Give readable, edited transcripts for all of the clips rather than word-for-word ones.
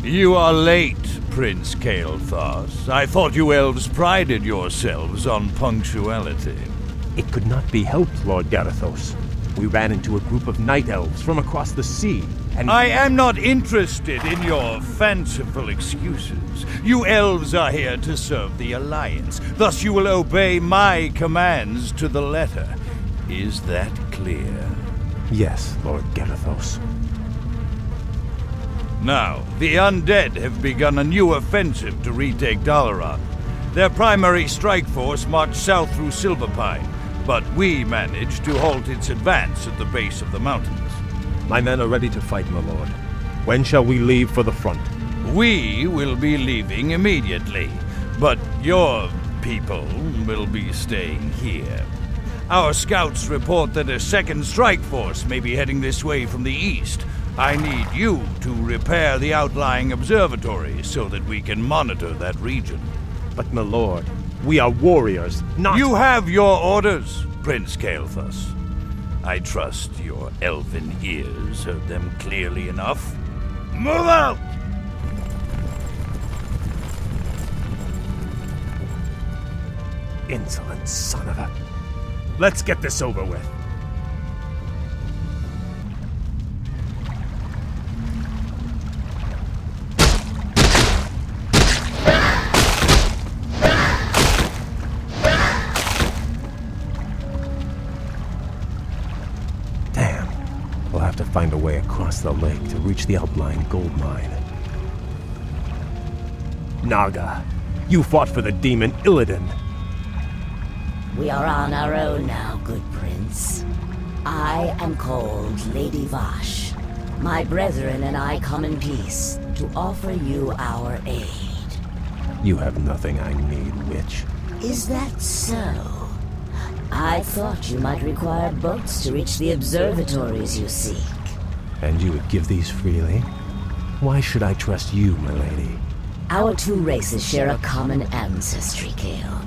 You are late, Prince Kael'thas. I thought you elves prided yourselves on punctuality. It could not be helped, Lord Garithos. We ran into a group of night elves from across the sea, and I am not interested in your fanciful excuses. You elves are here to serve the Alliance. Thus you will obey my commands to the letter. Is that clear? Yes, Lord Garithos. Now, the undead have begun a new offensive to retake Dalaran. Their primary strike force marched south through Silverpine, but we managed to halt its advance at the base of the mountains. My men are ready to fight, my lord. When shall we leave for the front? We will be leaving immediately, but your people will be staying here. Our scouts report that a second strike force may be heading this way from the east. I need you to repair the outlying observatories so that we can monitor that region. But, my lord, we are warriors, not— You have your orders, Prince Kael'thas. I trust your elven ears heard them clearly enough. Move out! Insolent son of a— Let's get this over with. We'll have to find a way across the lake to reach the outlying gold mine. Naga, you fought for the demon Illidan. We are on our own now, good prince. I am called Lady Vash. My brethren and I come in peace to offer you our aid. You have nothing I need, witch. Is that so? I thought you might require boats to reach the observatories you seek. And you would give these freely? Why should I trust you, my lady? Our two races share a common ancestry, Kael.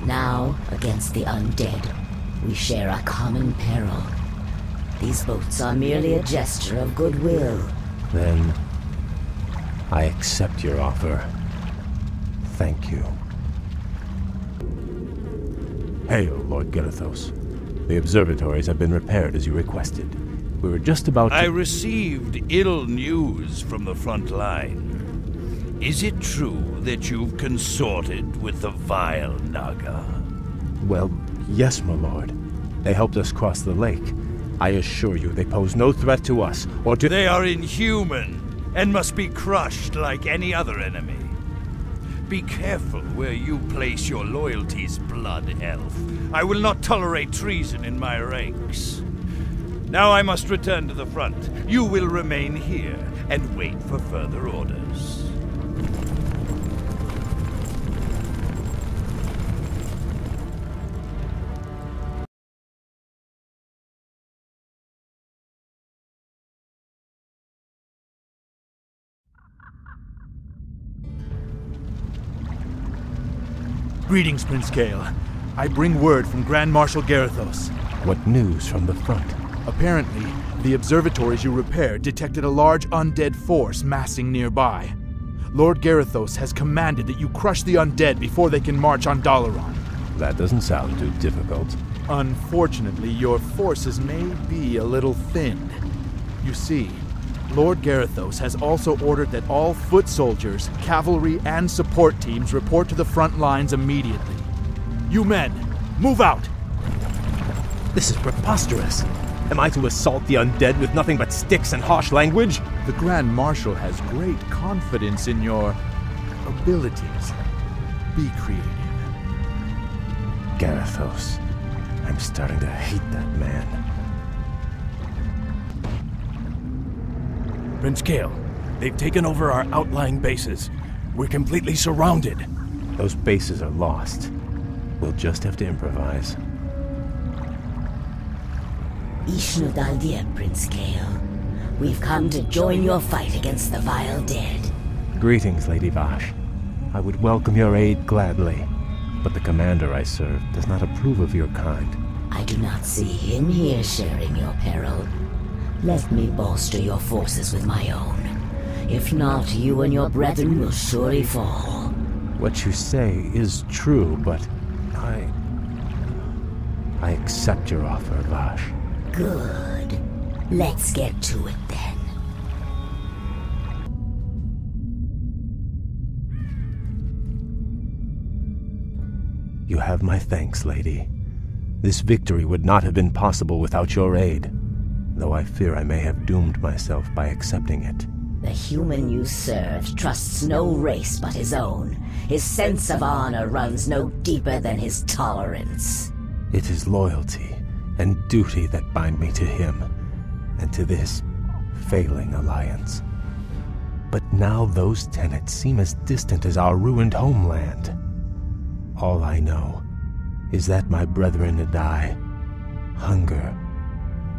Now, against the undead, we share a common peril. These boats are merely a gesture of goodwill. Then, I accept your offer. Thank you. Hail, Lord Garithos. The observatories have been repaired as you requested. We were just about to— I received ill news from the front line. Is it true that you've consorted with the vile Naga? Well, yes, my lord. They helped us cross the lake. I assure you they pose no threat to us, or to— They are inhuman, and must be crushed like any other enemy. Be careful where you place your loyalties, Blood Elf. I will not tolerate treason in my ranks. Now I must return to the front. You will remain here and wait for further orders. Greetings, Prince Kael. I bring word from Grand Marshal Garithos. What news from the front? Apparently, the observatories you repaired detected a large undead force massing nearby. Lord Garithos has commanded that you crush the undead before they can march on Dalaran. That doesn't sound too difficult. Unfortunately, your forces may be a little thin. You see, Lord Garithos has also ordered that all foot soldiers, cavalry, and support teams report to the front lines immediately. You men, move out! This is preposterous. Am I to assault the undead with nothing but sticks and harsh language? The Grand Marshal has great confidence in your abilities. Be creative. Garithos. I'm starting to hate that man. Prince Kael, they've taken over our outlying bases. We're completely surrounded. Those bases are lost. We'll just have to improvise. Ishnu Daldir, Prince Kael. We've come to join your fight against the vile dead. Greetings, Lady Vash. I would welcome your aid gladly, but the commander I serve does not approve of your kind. I do not see him here sharing your peril. Let me bolster your forces with my own. If not, you and your brethren will surely fall. What you say is true, but I accept your offer, Vash. Good. Let's get to it then. You have my thanks, lady. This victory would not have been possible without your aid, though I fear I may have doomed myself by accepting it. The human you served trusts no race but his own. His sense of honor runs no deeper than his tolerance. It is loyalty and duty that bind me to him, and to this failing alliance. But now those tenets seem as distant as our ruined homeland. All I know is that my brethren and I hunger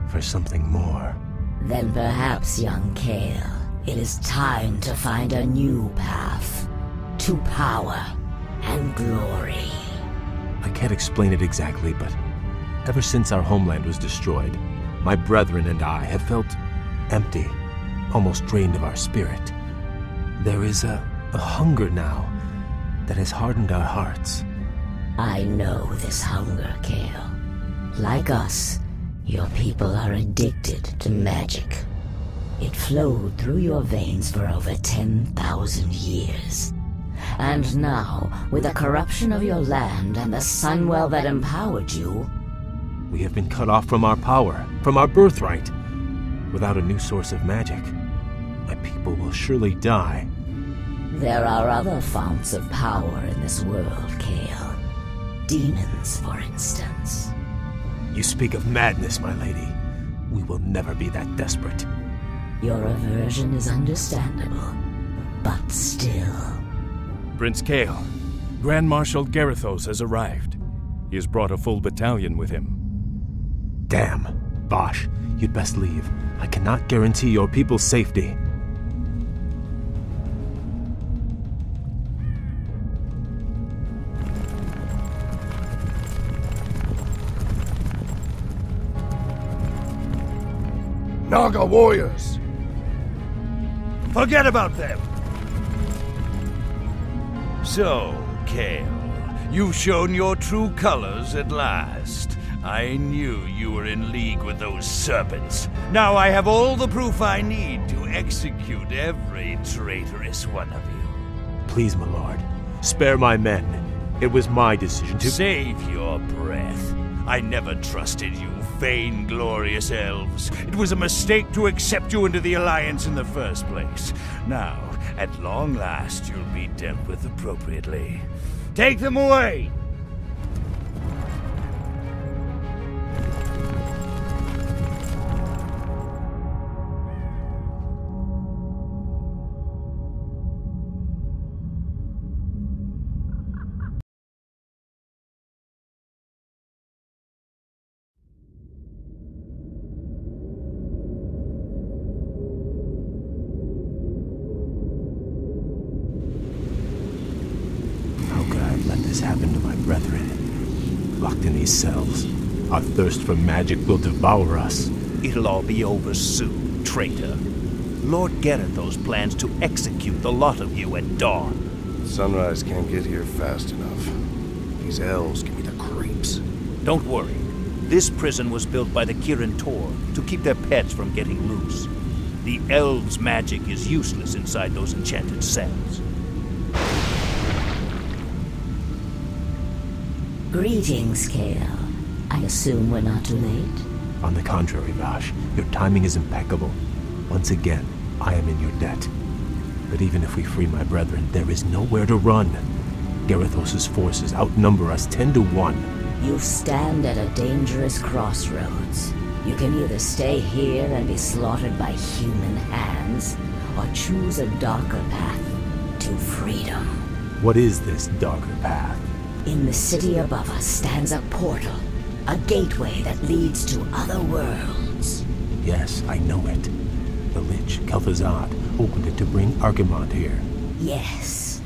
for something more. Then perhaps, young Kale, it is time to find a new path to power and glory. I can't explain it exactly, but ever since our homeland was destroyed, my brethren and I have felt empty, almost drained of our spirit. There is a hunger now that has hardened our hearts. I know this hunger, Kale. Like us, your people are addicted to magic. It flowed through your veins for over 10,000 years. And now, with the corruption of your land and the Sunwell that empowered you, we have been cut off from our power, from our birthright. Without a new source of magic, my people will surely die. there are other founts of power in this world, Kale. Demons, for instance. You speak of madness, my lady. We will never be that desperate. Your aversion is understandable, but still. Prince Kale, Grand Marshal Garithos has arrived. He has brought a full battalion with him. Damn. Bosch, you'd best leave. I cannot guarantee your people's safety. Naga warriors! Forget about them! So, Kale, you've shown your true colors at last. I knew you were in league with those serpents. Now I have all the proof I need to execute every traitorous one of you. Please, my lord, spare my men. It was my decision to— Save your breath. I never trusted you, vain-glorious elves. It was a mistake to accept you into the Alliance in the first place. Now, at long last, you'll be dealt with appropriately. Take them away! Happen to my brethren, locked in these cells. Our thirst for magic will devour us. It'll all be over soon, traitor. Lord Garithos plans to execute the lot of you at dawn. Sunrise can't get here fast enough. These elves give me the creeps. Don't worry. This prison was built by the Kirin Tor to keep their pets from getting loose. The elves' magic is useless inside those enchanted cells. Greetings, Kale. I assume we're not too late? On the contrary, Vash, your timing is impeccable. Once again, I am in your debt. But even if we free my brethren, there is nowhere to run. Garithos' forces outnumber us 10 to 1. You stand at a dangerous crossroads. You can either stay here and be slaughtered by human hands, or choose a darker path to freedom. What is this darker path? In the city above us stands a portal, a gateway that leads to other worlds. Yes, I know it. The Lich, Kel'Thuzad, opened it to bring Archimonde here. Yes.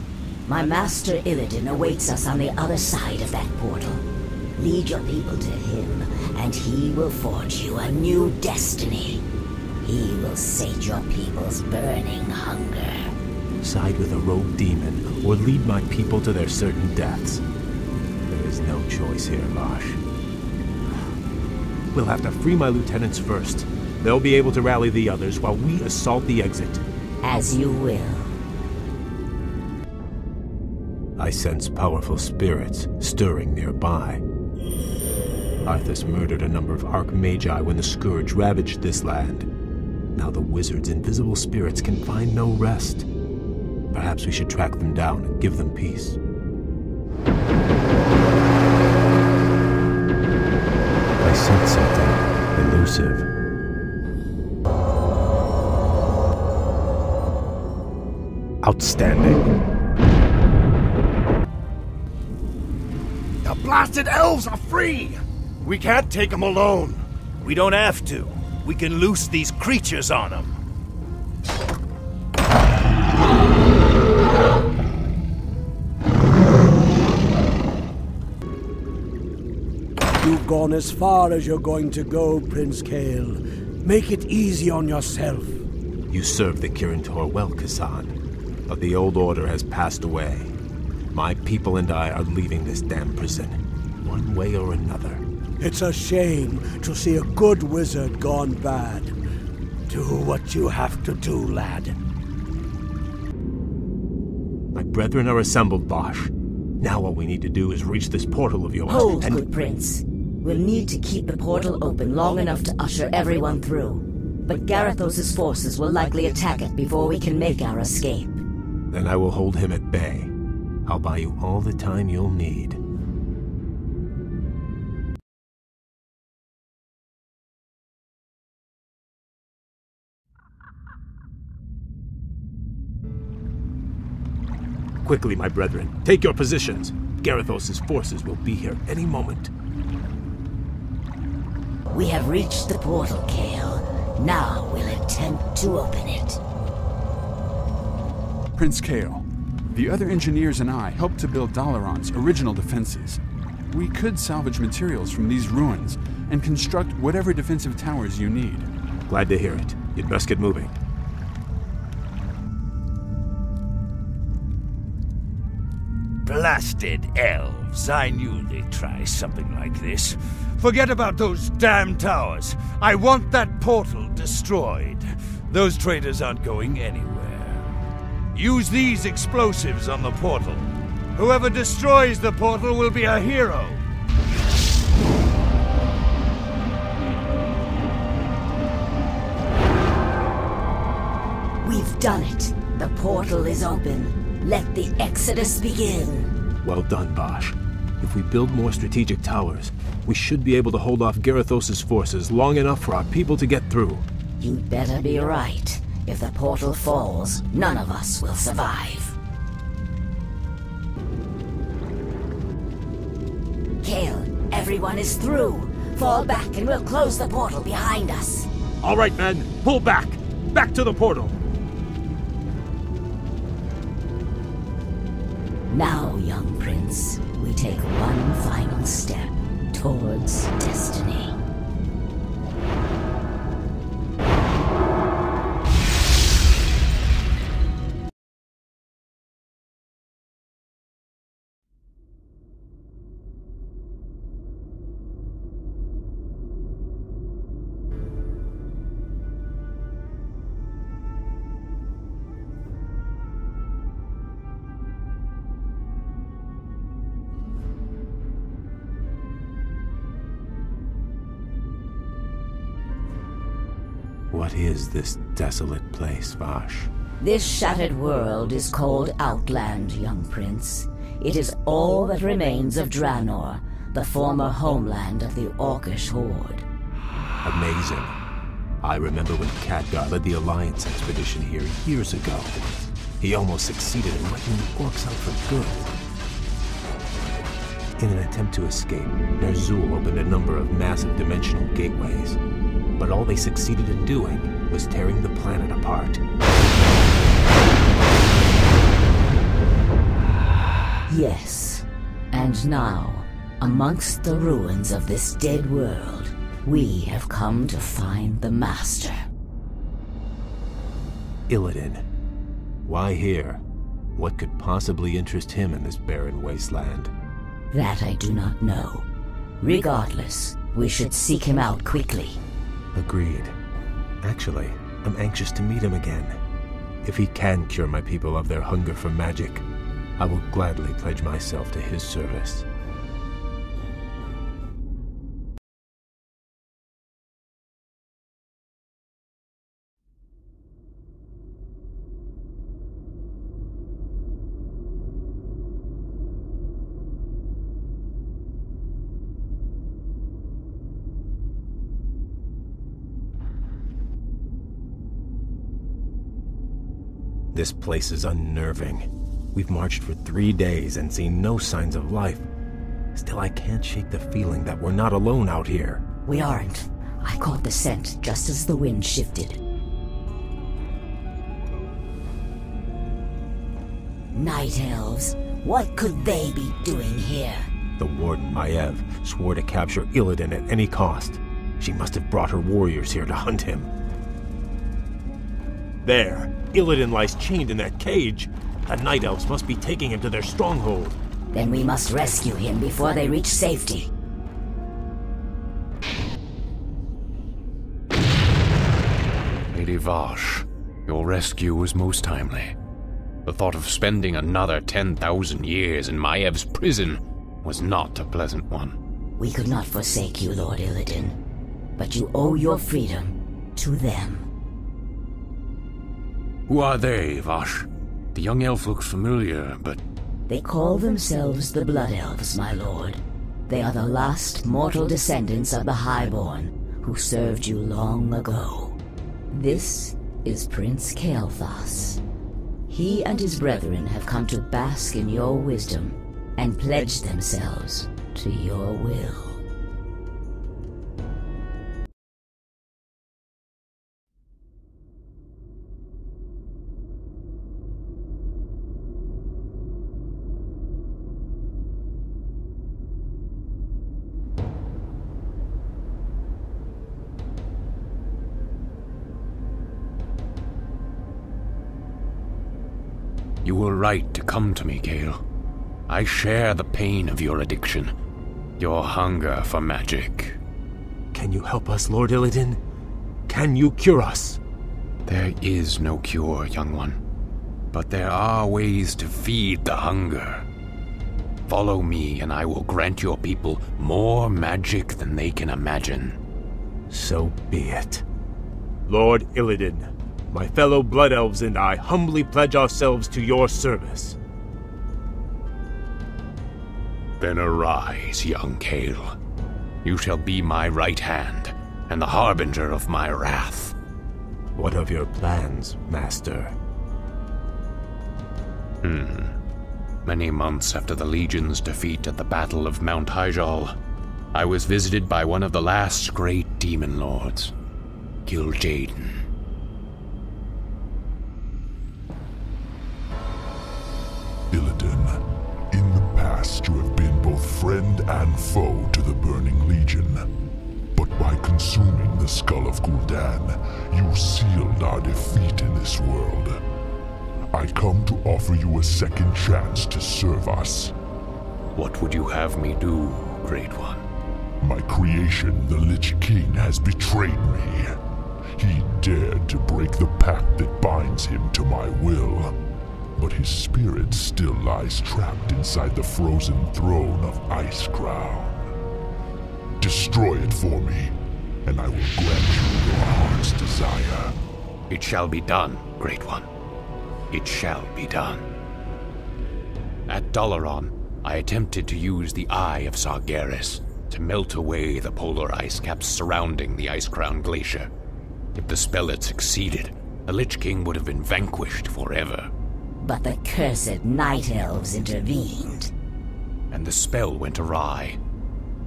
My master Illidan awaits us on the other side of that portal. Lead your people to him, and he will forge you a new destiny. He will sate your people's burning hunger. Side with a rogue demon, or lead my people to their certain deaths. There is no choice here, Vash. We'll have to free my lieutenants first. They'll be able to rally the others while we assault the exit. As you will. I sense powerful spirits stirring nearby. Arthas murdered a number of Archmagi when the Scourge ravaged this land. Now the wizard's invisible spirits can find no rest. Perhaps we should track them down and give them peace. I sense something elusive. Outstanding. The blasted elves are free! We can't take them alone. We don't have to. We can loose these creatures on them. You've gone as far as you're going to go, Prince Kael. Make it easy on yourself. You served the Kirin well, Kasan. But the old order has passed away. My people and I are leaving this damn prison, one way or another. It's a shame to see a good wizard gone bad. Do what you have to do, lad. My brethren are assembled, Bosch. Now all we need to do is reach this portal of yours. Hold, good prince. We'll need to keep the portal open long enough to usher everyone through. But Garethos' forces will likely attack it before we can make our escape. Then I will hold him at bay. I'll buy you all the time you'll need. Quickly, my brethren, take your positions. Garethos' forces will be here any moment. We have reached the portal, Kael. Now we'll attempt to open it. Prince Kael, the other engineers and I helped to build Dalaran's original defenses. We could salvage materials from these ruins and construct whatever defensive towers you need. Glad to hear it. You'd best get moving. Blasted elves. I knew they'd try something like this. Forget about those damn towers. I want that portal destroyed. Those traitors aren't going anywhere. Use these explosives on the portal. Whoever destroys the portal will be a hero. We've done it. The portal is open. Let the exodus begin. Well done, Bosch. If we build more strategic towers, we should be able to hold off Garethos' forces long enough for our people to get through. You'd better be right. If the portal falls, none of us will survive. Kael, everyone is through. Fall back and we'll close the portal behind us. All right, men, pull back! Back to the portal! Now, young prince, we take one final step towards destiny. What is this desolate place, Vash? This shattered world is called Outland, young prince. It is all that remains of Draenor, the former homeland of the Orcish horde. Amazing. I remember when Khadgar led the Alliance expedition here years ago. He almost succeeded in wiping the Orcs out for good. In an attempt to escape, Ner'zhul opened a number of massive dimensional gateways. But all they succeeded in doing was tearing the planet apart. Yes. And now, amongst the ruins of this dead world, we have come to find the Master. Illidan. Why here? What could possibly interest him in this barren wasteland? That I do not know. Regardless, we should seek him out quickly. Agreed. Actually, I'm anxious to meet him again. If he can cure my people of their hunger for magic, I will gladly pledge myself to his service. This place is unnerving. We've marched for 3 days and seen no signs of life. Still, I can't shake the feeling that we're not alone out here. We aren't. I caught the scent just as the wind shifted. Night Elves. What could they be doing here? The Warden, Maiev, swore to capture Illidan at any cost. She must have brought her warriors here to hunt him. There! Illidan lies chained in that cage. The Night Elves must be taking him to their stronghold. Then we must rescue him before they reach safety. Lady Vash, your rescue was most timely. The thought of spending another 10,000 years in Maiev's prison was not a pleasant one. We could not forsake you, Lord Illidan, but you owe your freedom to them. Who are they, Vash? The young elf looks familiar, but... They call themselves the Blood Elves, my lord. They are the last mortal descendants of the Highborn, who served you long ago. This is Prince Kael'thas. He and his brethren have come to bask in your wisdom and pledge themselves to your will. You were right to come to me, Kael. I share the pain of your addiction, your hunger for magic. Can you help us, Lord Illidan? Can you cure us? There is no cure, young one. But there are ways to feed the hunger. Follow me, and I will grant your people more magic than they can imagine. So be it. Lord Illidan, my fellow Blood Elves and I humbly pledge ourselves to your service. Then arise, young Kael. You shall be my right hand, and the harbinger of my wrath. What of your plans, Master? Many months after the Legion's defeat at the Battle of Mount Hyjal, I was visited by one of the last great demon lords, Kil'jaeden. Illidan, in the past you have been both friend and foe to the Burning Legion. But by consuming the skull of Gul'dan, you sealed our defeat in this world. I come to offer you a second chance to serve us. What would you have me do, Great One? My creation, the Lich King, has betrayed me. He dared to break the pact that binds him to my will. But his spirit still lies trapped inside the frozen throne of Icecrown. Destroy it for me, and I will grant you your heart's desire. It shall be done, Great One. It shall be done. At Dalaran, I attempted to use the Eye of Sargeras to melt away the polar ice caps surrounding the Icecrown Glacier. If the spell had succeeded, the Lich King would have been vanquished forever. But the cursed Night Elves intervened. And the spell went awry.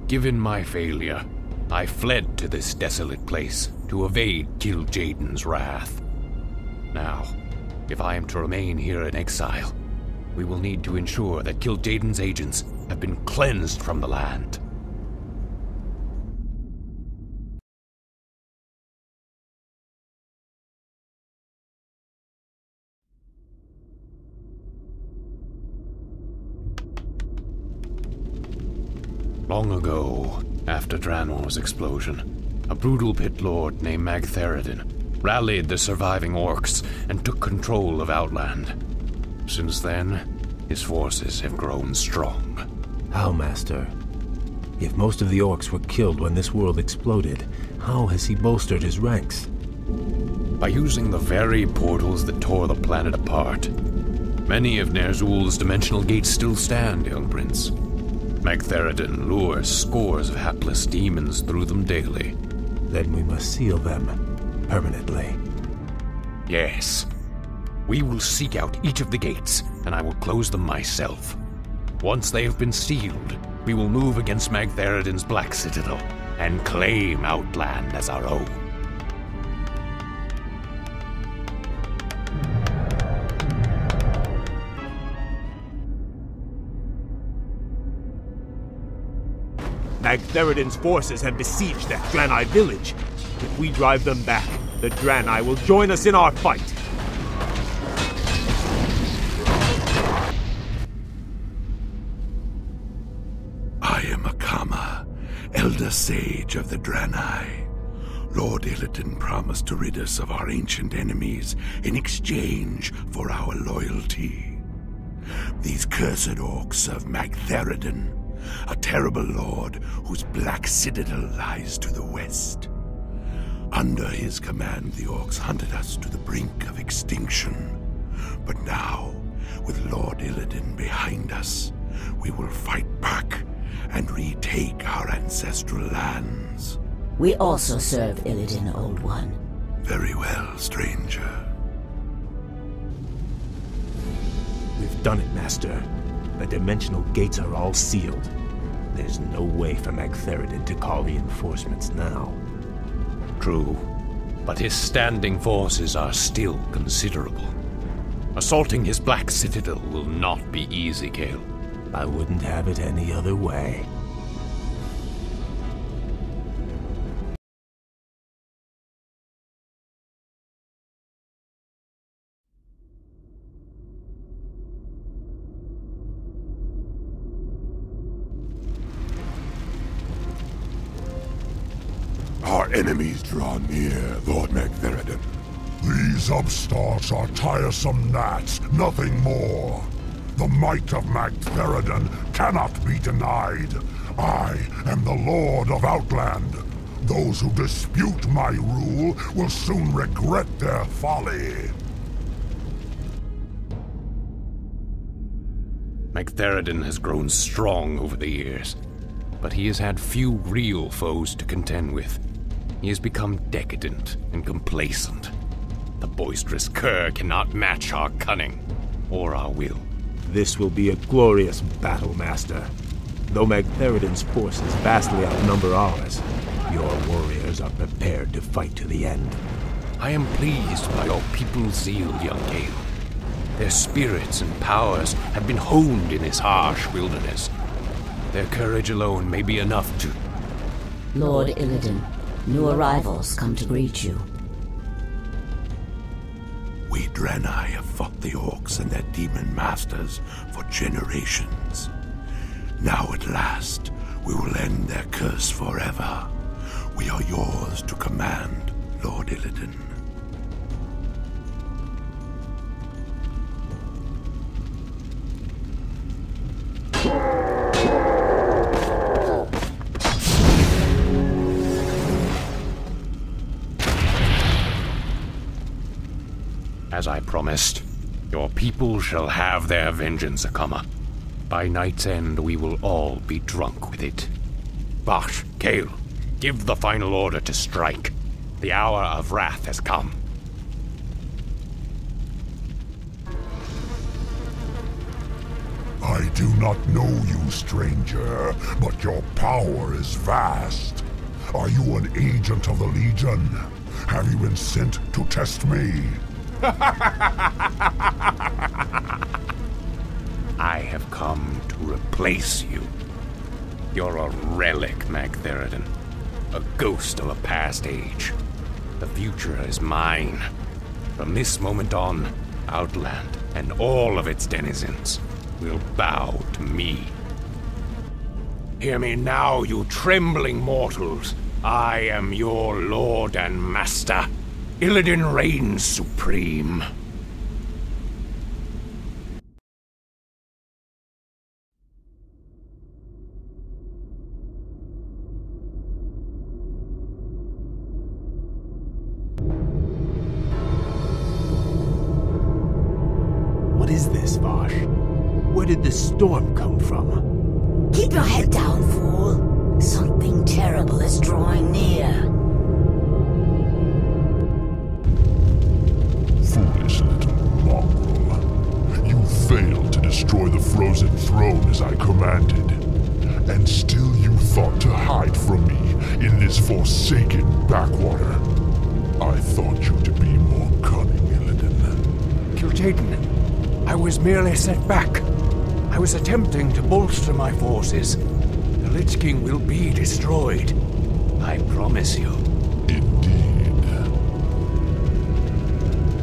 Given my failure, I fled to this desolate place to evade Kil'jaeden's wrath. Now, if I am to remain here in exile, we will need to ensure that Kil'jaeden's agents have been cleansed from the land. Long ago, after Draenor's explosion, a brutal pit lord named Magtheridin rallied the surviving orcs and took control of Outland. Since then, his forces have grown strong. How, Master? If most of the orcs were killed when this world exploded, how has he bolstered his ranks? By using the very portals that tore the planet apart. Many of Nerzul's dimensional gates still stand, young prince. Magtheridin lures scores of hapless demons through them daily. Then we must seal them permanently. Yes. We will seek out each of the gates, and I will close them myself. Once they have been sealed, we will move against Magtheridin's Black Citadel and claim Outland as our own. Magtheridin's forces have besieged that Draenei village. If we drive them back, the Draenei will join us in our fight. I am Akama, Elder Sage of the Draenei. Lord Illidan promised to rid us of our ancient enemies in exchange for our loyalty. These cursed orcs of Magtheridin, a terrible lord whose black citadel lies to the west. Under his command, the orcs hunted us to the brink of extinction. But now, with Lord Illidan behind us, we will fight back and retake our ancestral lands. We also serve Illidan, Old One. Very well, stranger. We've done it, Master. The dimensional gates are all sealed. There's no way for Magtheridin to call reinforcements now. True, but his standing forces are still considerable. Assaulting his Black Citadel will not be easy, Kael. I wouldn't have it any other way. Our enemies draw near, Lord Magtheridin. These upstarts are tiresome gnats, nothing more. The might of Magtheridin cannot be denied. I am the Lord of Outland. Those who dispute my rule will soon regret their folly. Magtheridin has grown strong over the years, but he has had few real foes to contend with. He has become decadent and complacent. The boisterous cur cannot match our cunning or our will. This will be a glorious battle, Master. Though Magtheridin's forces vastly outnumber ours, your warriors are prepared to fight to the end. I am pleased by your people's zeal, young Kael. Their spirits and powers have been honed in this harsh wilderness. Their courage alone may be enough to... Lord Illidan, new arrivals come to greet you. We Draenei have fought the orcs and their demon masters for generations. Now at last, we will end their curse forever. We are yours to command, Lord Illidan. As I promised, your people shall have their vengeance, Akama. By night's end, we will all be drunk with it. Vash, Kael, give the final order to strike. The hour of wrath has come. I do not know you, stranger, but your power is vast. Are you an agent of the Legion? Have you been sent to test me? I have come to replace you. You're a relic, Magtheridin. A ghost of a past age. The future is mine. From this moment on, Outland and all of its denizens will bow to me. Hear me now, you trembling mortals. I am your lord and master. Illidan reigns supreme. What is this, Vash? Where did this storm come from? Keep your head down, fool. Something terrible is drawing near. Foolish little mongrel. You failed to destroy the frozen throne as I commanded. And still you thought to hide from me in this forsaken backwater. I thought you to be more cunning, Illidan. Kil'jaeden, I was merely set back. I was attempting to bolster my forces. The Lich King will be destroyed. I promise you. Indeed.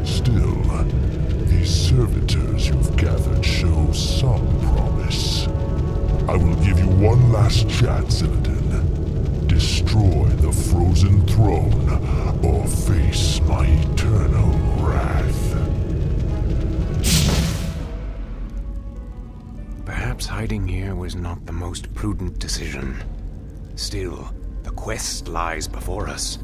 Still, these servitors you've gathered show some promise. I will give you one last chance, Illidan. Destroy the frozen throne, or face my eternal wrath. Perhaps hiding here was not the most prudent decision. Still, the quest lies before us.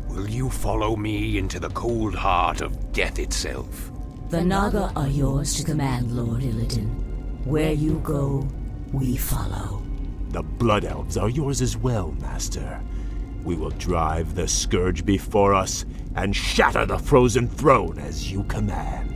Will you follow me into the cold heart of death itself? The Naga are yours to command, Lord Illidan. Where you go, we follow. The Blood Elves are yours as well, Master. We will drive the Scourge before us and shatter the frozen throne as you command.